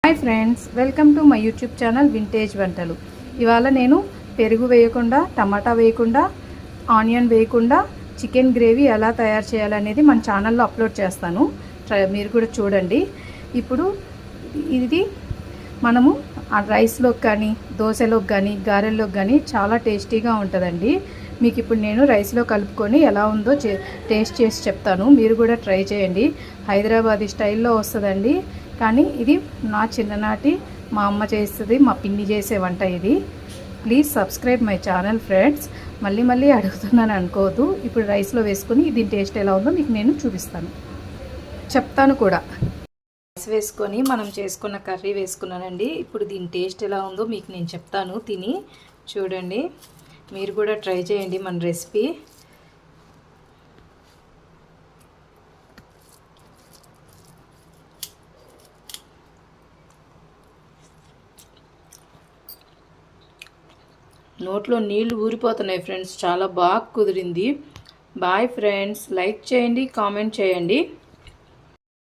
Hi friends, welcome to my YouTube channel vintage వంటలు. ఇవాళ నేను పెరుగు వేయకుండా, టమాటా వేయకుండా, ఆనియన్ వేయకుండా చికెన్ గ్రేవీ ఎలా తయారు చేయాలనేది మన ఛానల్లో అప్లోడ్ చేస్తాను. మీరు కూడా చూడండి. ఇప్పుడు ఇది మనము రైస్లోకి కానీ, దోశలోకి కానీ, గారెల్లోకి కానీ చాలా టేస్టీగా ఉంటుందండి. మీకు ఇప్పుడు నేను రైస్లో కలుపుకొని ఎలా ఉందో టేస్ట్ చేసి చెప్తాను. మీరు కూడా ట్రై చేయండి. హైదరాబాదీ స్టైల్లో వస్తుందండి. కానీ ఇది నా చిన్ననాటి మా అమ్మ చేస్తుంది, మా పిన్ని చేసే వంట ఇది. Please subscribe my channel friends. మళ్ళీ అడుగుతున్నాను అనుకోవద్దు. ఇప్పుడు రైస్లో వేసుకొని దీని టేస్ట్ ఎలా ఉందో మీకు నేను చెప్తాను కూడా. రైస్ వేసుకొని మనం చేసుకున్న కర్రీ వేసుకున్నానండి. ఇప్పుడు దీని టేస్ట్ ఎలా ఉందో మీకు నేను చెప్తాను. తిని చూడండి. మీరు కూడా ట్రై చేయండి మన రెసిపీ. నోట్లో నీళ్లు ఊరిపోతున్నాయి ఫ్రెండ్స్. చాలా బాగా కుదిరింది. Bye friends. లైక్ చేయండి, కామెంట్ చేయండి.